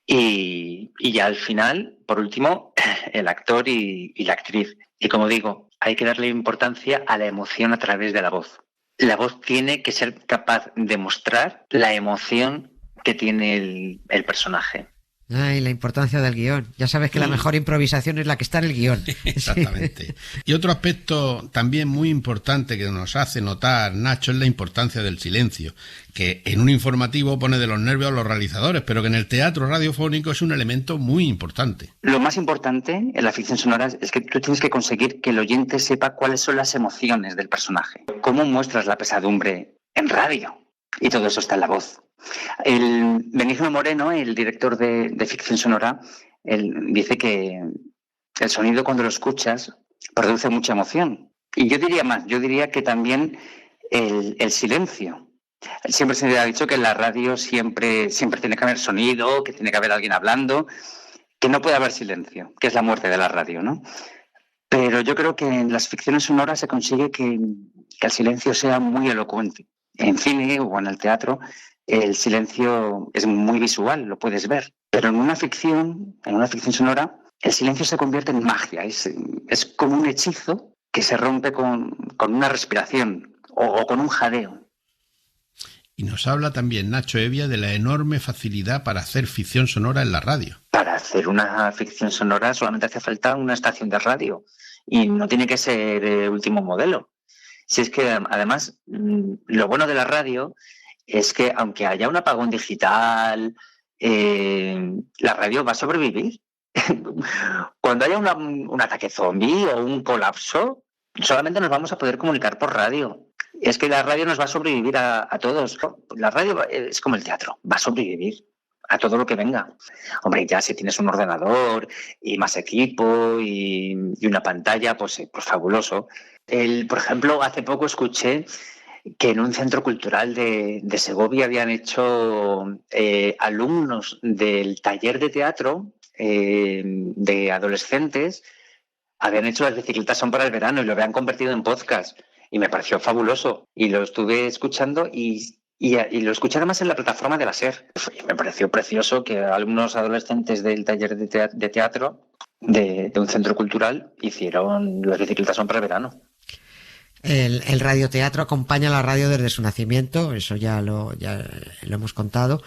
Y ya al final, por último, el actor y la actriz. Y como digo, hay que darle importancia a la emoción a través de la voz. La voz tiene que ser capaz de mostrar la emoción que tiene el personaje. Ay, la importancia del guión. Ya sabes que la mejor improvisación es la que está en el guión. Exactamente. Y otro aspecto también muy importante que nos hace notar Nacho es la importancia del silencio, que en un informativo pone de los nervios a los realizadores, pero que en el teatro radiofónico es un elemento muy importante. Lo más importante en la ficción sonora es que tú tienes que conseguir que el oyente sepa cuáles son las emociones del personaje. ¿Cómo muestras la pesadumbre en radio? Y todo eso está en la voz. El Benigno Moreno, el director de ficción sonora, él dice que el sonido cuando lo escuchas produce mucha emoción. Y yo diría más, yo diría que también el silencio. Siempre se ha dicho que en la radio siempre tiene que haber sonido, que tiene que haber alguien hablando, que no puede haber silencio, que es la muerte de la radio, ¿no? Pero yo creo que en las ficciones sonoras se consigue que el silencio sea muy elocuente. En cine o en el teatro, el silencio es muy visual, lo puedes ver. Pero en una ficción sonora, el silencio se convierte en magia. Es como un hechizo que se rompe con una respiración o con un jadeo. Y nos habla también Nacho Evia de la enorme facilidad para hacer ficción sonora en la radio. Para hacer una ficción sonora solamente hace falta una estación de radio y no tiene que ser último modelo. Si es que además lo bueno de la radio es que aunque haya un apagón digital, la radio va a sobrevivir. Cuando haya un ataque zombie o un colapso, solamente nos vamos a poder comunicar por radio. Es que la radio nos va a sobrevivir a todos. La radio es como el teatro, va a sobrevivir a todo lo que venga. Hombre, ya si tienes un ordenador y más equipo y una pantalla, pues fabuloso. Por ejemplo, hace poco escuché que en un centro cultural de Segovia habían hecho alumnos del taller de teatro de adolescentes, habían hecho Las bicicletas son para el verano y lo habían convertido en podcast. Y me pareció fabuloso. Y lo estuve escuchando y lo escuché además en la plataforma de la SER. Y me pareció precioso que alumnos adolescentes del taller de teatro de un centro cultural hicieron Las bicicletas son para el verano. El radioteatro acompaña a la radio desde su nacimiento, eso ya lo hemos contado.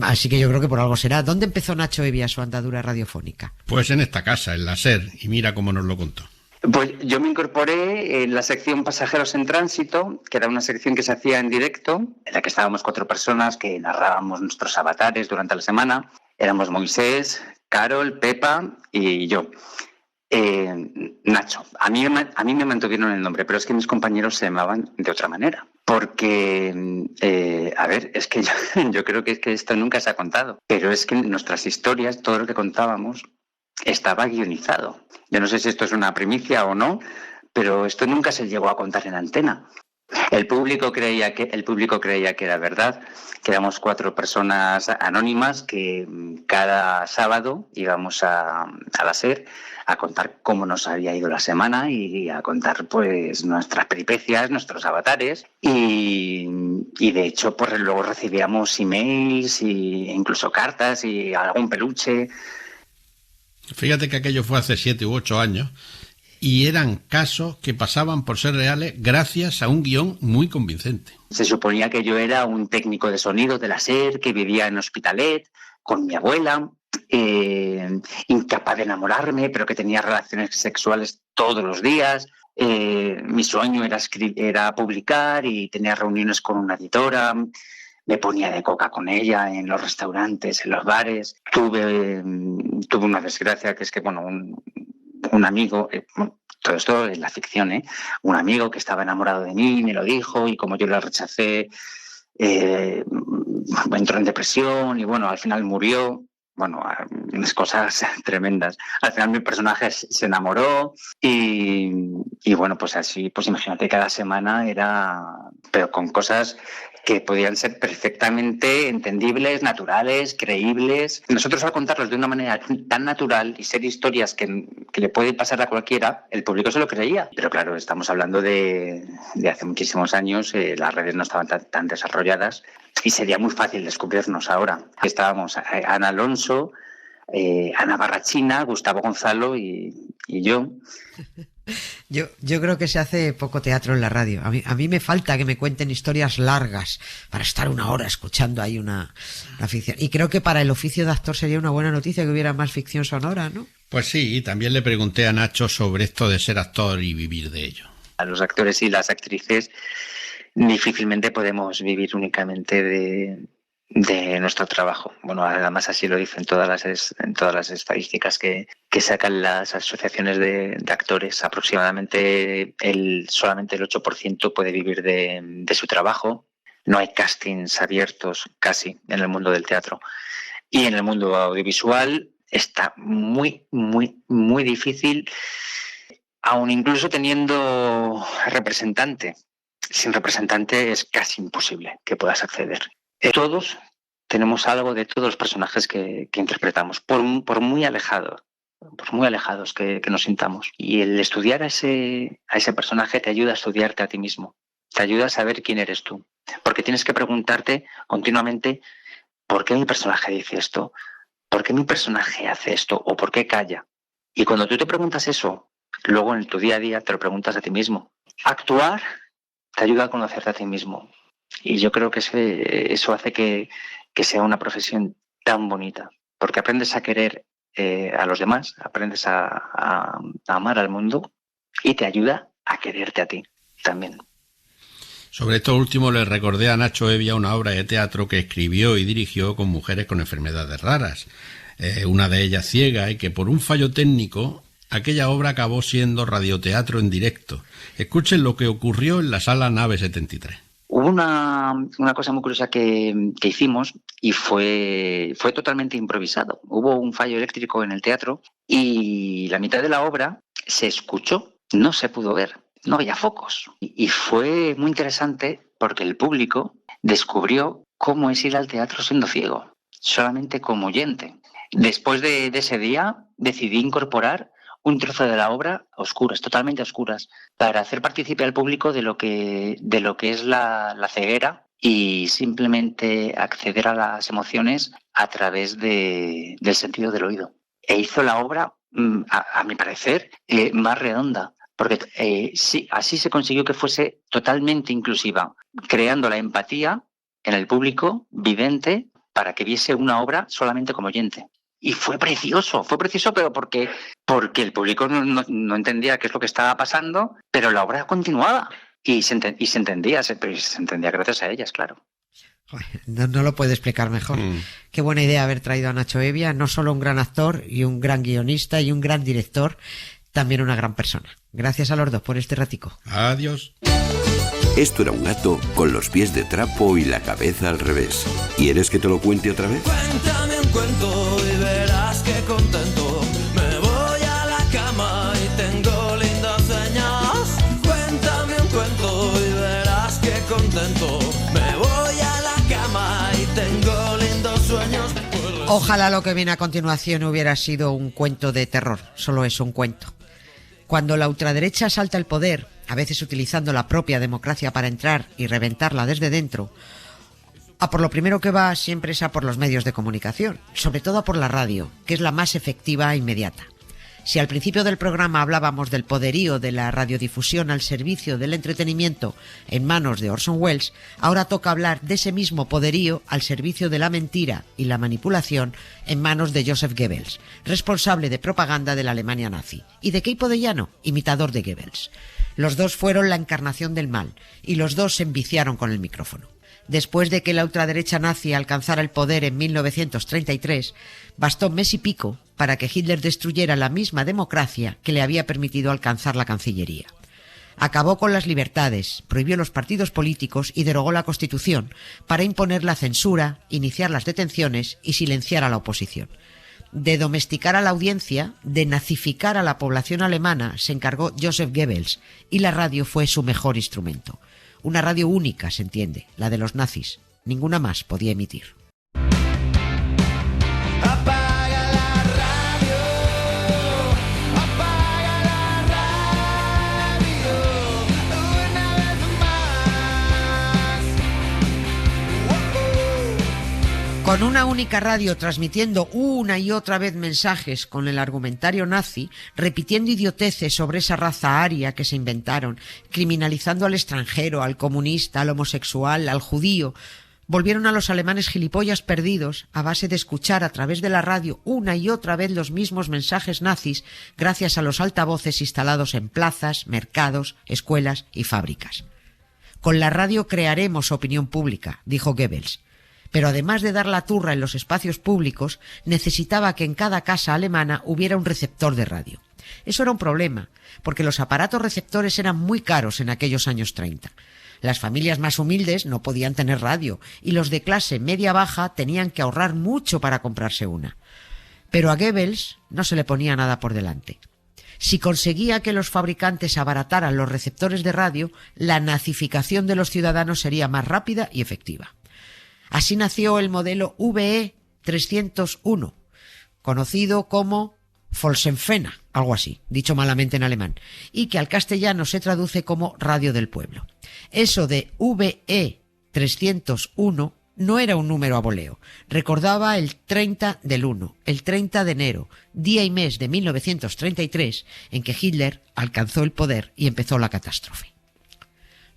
Así que yo creo que por algo será. ¿Dónde empezó Nacho Evia su andadura radiofónica? Pues en esta casa, en la SER, y mira cómo nos lo contó. Pues yo me incorporé en la sección Pasajeros en Tránsito, que era una sección que se hacía en directo, en la que estábamos 4 personas que narrábamos nuestros avatares durante la semana. Éramos Moisés, Carol, Pepa y yo. Nacho. A mí me mantuvieron el nombre, pero es que mis compañeros se llamaban de otra manera. Porque, es que yo creo que esto nunca se ha contado, pero es que nuestras historias, todo lo que contábamos, estaba guionizado. Yo no sé si esto es una primicia o no, pero esto nunca se llegó a contar en antena. El público creía que era verdad, que éramos 4 personas anónimas que cada sábado íbamos a la SER a contar cómo nos había ido la semana y a contar pues nuestras peripecias, nuestros avatares y de hecho pues luego recibíamos emails e incluso cartas y algún peluche. Fíjate que aquello fue hace 7 u 8 años y eran casos que pasaban por ser reales gracias a un guión muy convincente. Se suponía que yo era un técnico de sonido de la SER que vivía en Hospitalet con mi abuela, incapaz de enamorarme, pero que tenía relaciones sexuales todos los días. Mi sueño era publicar y tenía reuniones con una editora. Me ponía de coca con ella en los restaurantes, en los bares. Tuve una desgracia, que es que, un amigo, todo esto es la ficción, un amigo que estaba enamorado de mí me lo dijo y como yo lo rechacé, entró en depresión y al final murió. Unas cosas tremendas. Al final mi personaje se enamoró y Y bueno, pues así, pues imagínate, cada semana era, pero con cosas que podían ser perfectamente entendibles, naturales, creíbles. Nosotros al contarlos de una manera tan natural y ser historias que le puede pasar a cualquiera, el público se lo creía. Pero claro, estamos hablando de hace muchísimos años, las redes no estaban tan desarrolladas y sería muy fácil descubrirnos ahora. Estábamos Ana Alonso, Ana Barrachina, Gustavo Gonzalo y yo. Yo creo que se hace poco teatro en la radio. A mí me falta que me cuenten historias largas para estar una hora escuchando ahí una ficción. Y creo que para el oficio de actor sería una buena noticia que hubiera más ficción sonora, ¿no? Pues sí, también le pregunté a Nacho sobre esto de ser actor y vivir de ello. A los actores y las actrices difícilmente podemos vivir únicamente de nuestro trabajo. Bueno, además así lo dicen todas las estadísticas que sacan las asociaciones de actores. Aproximadamente solamente el 8% puede vivir de su trabajo. No hay castings abiertos casi en el mundo del teatro. Y en el mundo audiovisual está muy, muy, muy difícil, aun incluso teniendo representante. Sin representante es casi imposible que puedas acceder. Todos tenemos algo de todos los personajes que interpretamos, por muy alejados que nos sintamos. Y el estudiar a ese personaje te ayuda a estudiarte a ti mismo, te ayuda a saber quién eres tú. Porque tienes que preguntarte continuamente ¿por qué mi personaje dice esto? ¿Por qué mi personaje hace esto? ¿O por qué calla? Y cuando tú te preguntas eso, luego en tu día a día te lo preguntas a ti mismo. Actuar te ayuda a conocerte a ti mismo. Y yo creo que eso hace que sea una profesión tan bonita, porque aprendes a querer a los demás, aprendes a amar al mundo y te ayuda a quererte a ti también. Sobre esto último le recordé a Nacho Evia una obra de teatro que escribió y dirigió con mujeres con enfermedades raras, una de ellas ciega, y que por un fallo técnico aquella obra acabó siendo radioteatro en directo. Escuchen lo que ocurrió en la sala Nave 73. Hubo una cosa muy curiosa que hicimos y fue totalmente improvisado. Hubo un fallo eléctrico en el teatro y la mitad de la obra se escuchó, no se pudo ver, no había focos. Y fue muy interesante porque el público descubrió cómo es ir al teatro siendo ciego, solamente como oyente. Después de ese día decidí incorporar un trozo de la obra a oscuras, totalmente a oscuras, para hacer partícipe al público de lo que es la ceguera y simplemente acceder a las emociones a través del sentido del oído. E hizo la obra, a mi parecer, más redonda, porque sí, así se consiguió que fuese totalmente inclusiva, creando la empatía en el público vidente para que viese una obra solamente como oyente. Y fue precioso, pero porque el público no entendía qué es lo que estaba pasando, pero la obra continuaba y se entendía gracias a ellas, claro. No lo puede explicar mejor. Qué buena idea haber traído a Nacho Evia, no solo un gran actor y un gran guionista y un gran director, también una gran persona. Gracias a los dos por este ratico. Adiós. Esto era un gato con los pies de trapo y la cabeza al revés. ¿Quieres que te lo cuente otra vez? Cuéntame un cuento y verás que contento. Me voy a la cama y tengo lindas señas. Cuéntame un cuento y verás que contento. Me voy a la cama y tengo lindos sueños. Ojalá lo que viene a continuación hubiera sido un cuento de terror. Solo es un cuento. Cuando la ultraderecha asalta el poder, a veces utilizando la propia democracia para entrar y reventarla desde dentro, a por lo primero que va siempre es a por los medios de comunicación, sobre todo a por la radio, que es la más efectiva e inmediata. Si al principio del programa hablábamos del poderío de la radiodifusión al servicio del entretenimiento en manos de Orson Welles, ahora toca hablar de ese mismo poderío al servicio de la mentira y la manipulación en manos de Joseph Goebbels, responsable de propaganda de la Alemania nazi, y de Keipo de Llano, imitador de Goebbels. Los dos fueron la encarnación del mal, y los dos se enviciaron con el micrófono. Después de que la ultraderecha nazi alcanzara el poder en 1933, bastó mes y pico para que Hitler destruyera la misma democracia que le había permitido alcanzar la Cancillería. Acabó con las libertades, prohibió los partidos políticos y derogó la Constitución para imponer la censura, iniciar las detenciones y silenciar a la oposición. De domesticar a la audiencia, de nazificar a la población alemana, se encargó Joseph Goebbels, y la radio fue su mejor instrumento. Una radio única, se entiende, la de los nazis. Ninguna más podía emitir. Con una única radio transmitiendo una y otra vez mensajes con el argumentario nazi, repitiendo idioteces sobre esa raza aria que se inventaron, criminalizando al extranjero, al comunista, al homosexual, al judío, volvieron a los alemanes gilipollas perdidos a base de escuchar a través de la radio una y otra vez los mismos mensajes nazis gracias a los altavoces instalados en plazas, mercados, escuelas y fábricas. Con la radio crearemos opinión pública, dijo Goebbels. Pero además de dar la turra en los espacios públicos, necesitaba que en cada casa alemana hubiera un receptor de radio. Eso era un problema, porque los aparatos receptores eran muy caros en aquellos años 30. Las familias más humildes no podían tener radio, y los de clase media-baja tenían que ahorrar mucho para comprarse una. Pero a Goebbels no se le ponía nada por delante. Si conseguía que los fabricantes abarataran los receptores de radio, la nazificación de los ciudadanos sería más rápida y efectiva. Así nació el modelo VE 301, conocido como Volksempfänger, algo así, dicho malamente en alemán, y que al castellano se traduce como Radio del Pueblo. Eso de VE 301 no era un número a voleo, recordaba el 30 del 1, el 30 de enero, día y mes de 1933, en que Hitler alcanzó el poder y empezó la catástrofe.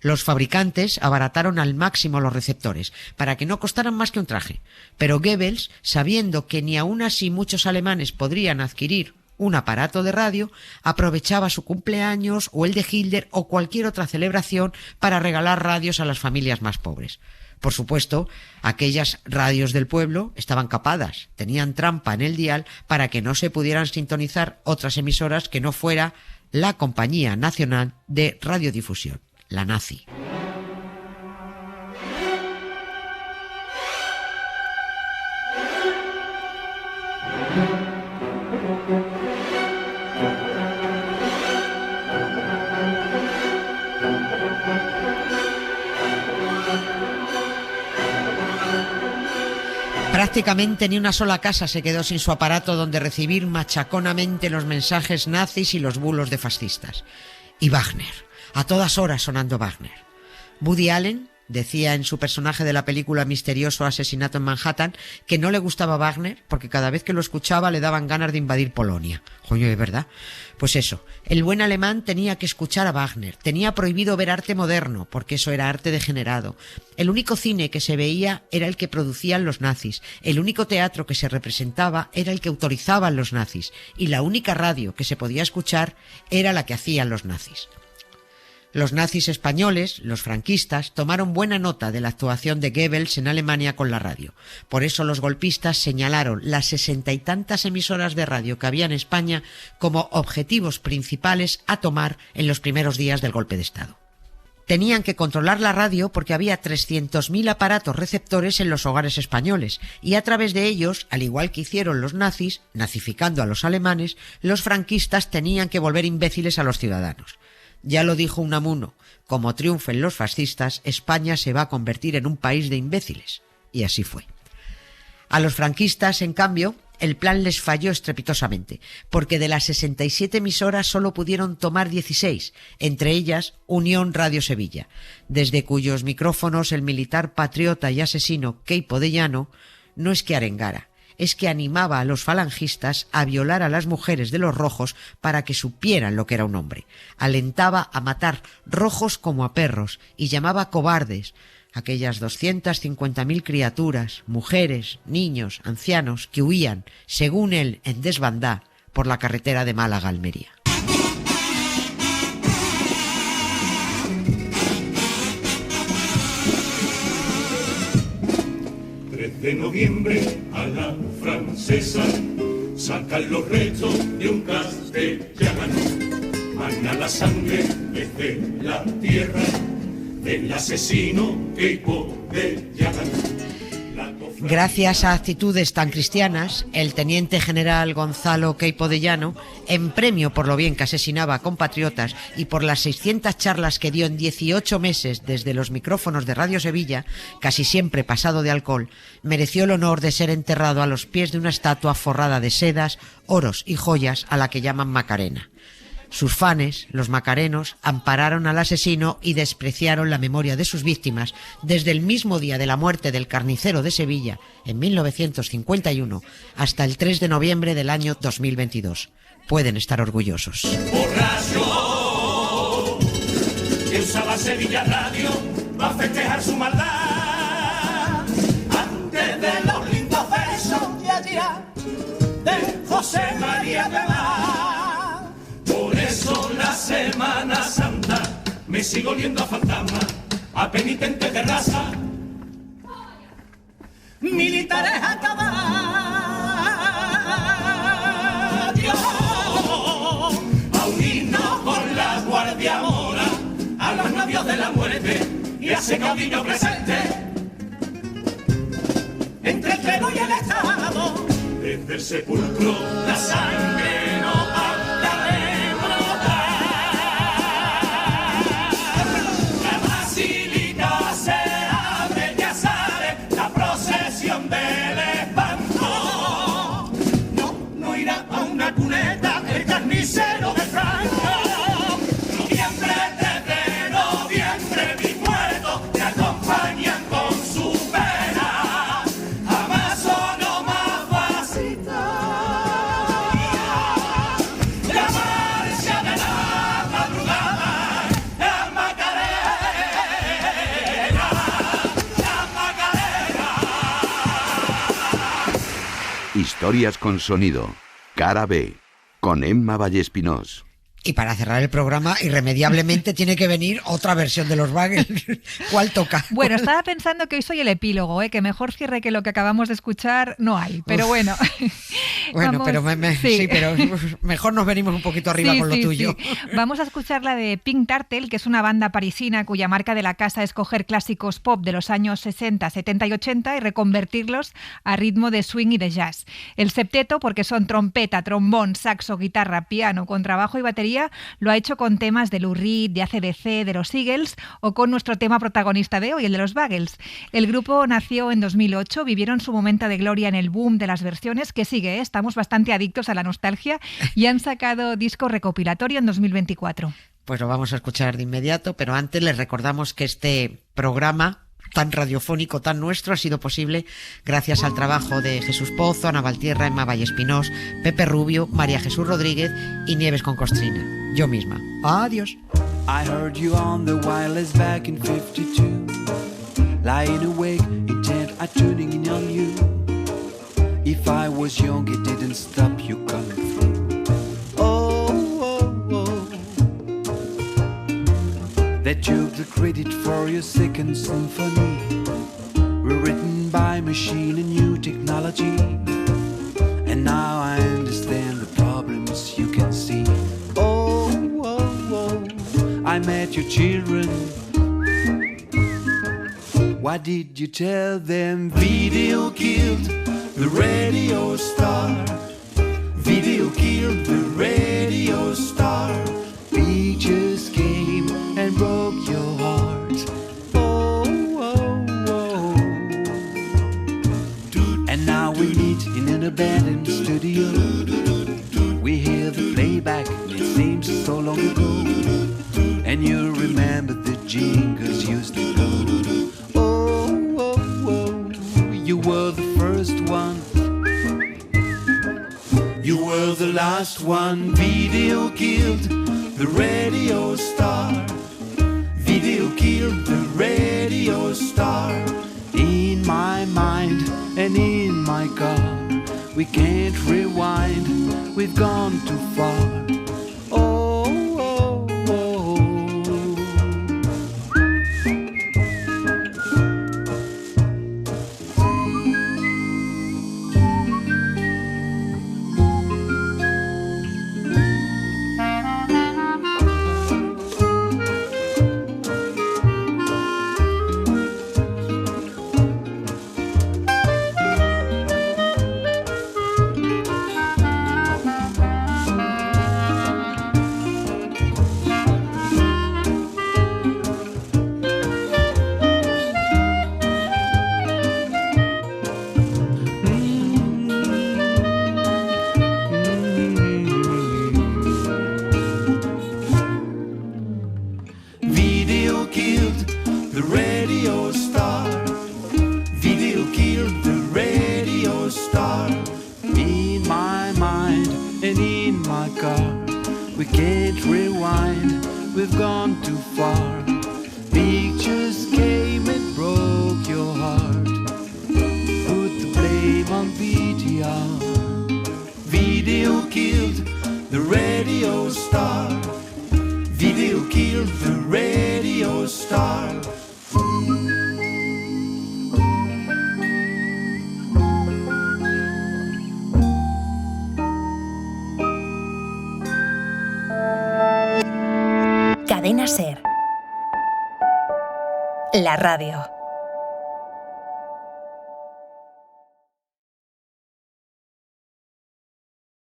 Los fabricantes abarataron al máximo los receptores, para que no costaran más que un traje. Pero Goebbels, sabiendo que ni aun así muchos alemanes podrían adquirir un aparato de radio, aprovechaba su cumpleaños o el de Hitler o cualquier otra celebración para regalar radios a las familias más pobres. Por supuesto, aquellas radios del pueblo estaban capadas, tenían trampa en el dial para que no se pudieran sintonizar otras emisoras que no fuera la Compañía Nacional de Radiodifusión, la nazi. Prácticamente ni una sola casa se quedó sin su aparato donde recibir machaconamente los mensajes nazis y los bulos de fascistas. Y Wagner, a todas horas sonando Wagner. Woody Allen decía en su personaje de la película Misterioso Asesinato en Manhattan que no le gustaba Wagner porque cada vez que lo escuchaba le daban ganas de invadir Polonia. Coño, ¿es verdad? Pues eso, el buen alemán tenía que escuchar a Wagner, tenía prohibido ver arte moderno porque eso era arte degenerado. El único cine que se veía era el que producían los nazis, el único teatro que se representaba era el que autorizaban los nazis y la única radio que se podía escuchar era la que hacían los nazis. Los nazis españoles, los franquistas, tomaron buena nota de la actuación de Goebbels en Alemania con la radio. Por eso los golpistas señalaron las 60 y tantas emisoras de radio que había en España como objetivos principales a tomar en los primeros días del golpe de Estado. Tenían que controlar la radio porque había 300.000 aparatos receptores en los hogares españoles y a través de ellos, al igual que hicieron los nazis, nazificando a los alemanes, los franquistas tenían que volver imbéciles a los ciudadanos. Ya lo dijo Unamuno, como triunfen los fascistas, España se va a convertir en un país de imbéciles. Y así fue. A los franquistas, en cambio, el plan les falló estrepitosamente, porque de las 67 emisoras solo pudieron tomar 16, entre ellas Unión Radio Sevilla, desde cuyos micrófonos el militar patriota y asesino Queipo de Llano no es que arengara, es que animaba a los falangistas a violar a las mujeres de los rojos para que supieran lo que era un hombre. Alentaba a matar rojos como a perros y llamaba cobardes aquellas 250.000 criaturas, mujeres, niños, ancianos que huían, según él, en desbandá por la carretera de Málaga a Almería. 3 de noviembre a la francesa sacan los restos de un castellano, mana la sangre desde la tierra del asesino Queipo de Llano. Gracias a actitudes tan cristianas, el teniente general Gonzalo Queipo de Llano, en premio por lo bien que asesinaba a compatriotas y por las 600 charlas que dio en 18 meses desde los micrófonos de Radio Sevilla, casi siempre pasado de alcohol, mereció el honor de ser enterrado a los pies de una estatua forrada de sedas, oros y joyas a la que llaman Macarena. Sus fanes, los macarenos, ampararon al asesino y despreciaron la memoria de sus víctimas desde el mismo día de la muerte del carnicero de Sevilla, en 1951, hasta el 3 de noviembre del año 2022. Pueden estar orgullosos. Borracho, que usaba Sevilla Radio va a festejar su maldad. Antes de los lindos versos de allá, de José María de Mar. Por eso la Semana Santa me sigo oliendo a fantasma, a penitentes de raza, militares a caballo, a unirnos con la Guardia Mora, a los novios de la muerte y a ese caudillo presente, entre el clero y el Estado, desde el sepulcro la sangre no habla de del espanto. No irá a una cuneta el carnicero de Franco. Noviembre, 3 de noviembre, mis muertos te acompañan con su pena. Jamás sonó más vasita la marcha de la madrugada, la Macarena, la Macarena. Historias con sonido. Cara B. Con Emma Vallespinós. Y para cerrar el programa, irremediablemente tiene que venir otra versión de los Bagels. ¿Cuál toca? Bueno, estaba pensando que hoy soy el epílogo, que mejor cierre que lo que acabamos de escuchar no hay, pero bueno. Bueno, vamos, pero sí, pero mejor nos venimos un poquito arriba con lo tuyo. Sí. Vamos a escuchar la de Pink Turtle, que es una banda parisina cuya marca de la casa es coger clásicos pop de los años 60, 70 y 80 y reconvertirlos a ritmo de swing y de jazz. El septeto, porque son trompeta, trombón, saxo, guitarra, piano, contrabajo y batería, lo ha hecho con temas de Lou Reed, de AC/DC, de los Eagles o con nuestro tema protagonista de hoy, el de los Bagels. El grupo nació en 2008, vivieron su momento de gloria en el boom de las versiones, que sigue, estamos bastante adictos a la nostalgia, y han sacado disco recopilatorio en 2024. Pues lo vamos a escuchar de inmediato, pero antes les recordamos que este programa tan radiofónico, tan nuestro, ha sido posible gracias al trabajo de Jesús Pozo, Ana Valtierra, Emma Vallespinós, Pepe Rubio, María Jesús Rodríguez y Nieves con Costrina. Yo misma. Adiós. I heard you on the wireless back in 52, lying awake, intent at tuning in on you. If I was young, it didn't stop you coming through. That took the credit for your second symphony, rewritten by machine and new technology. And now I understand the problems you can see. I met your children. What did you tell them? Video killed the radio star. Video killed the radio star. Pictures came and broke your heart. And now we meet in an abandoned studio. We hear the playback and it seems so long ago. And you remember the jingles used to go. You were the first one. You were the last one. Video killed the radio star. Video killed the radio star. In my mind and in my car, we can't rewind, we've gone too far. the radio star. Video killed the radio star. In my mind and in my car, we can't rewind, we've gone too far. Pictures came and broke your heart. Put the blame on VTR. Video killed the radio star. Video killed the radio star. Cadena SER. La radio.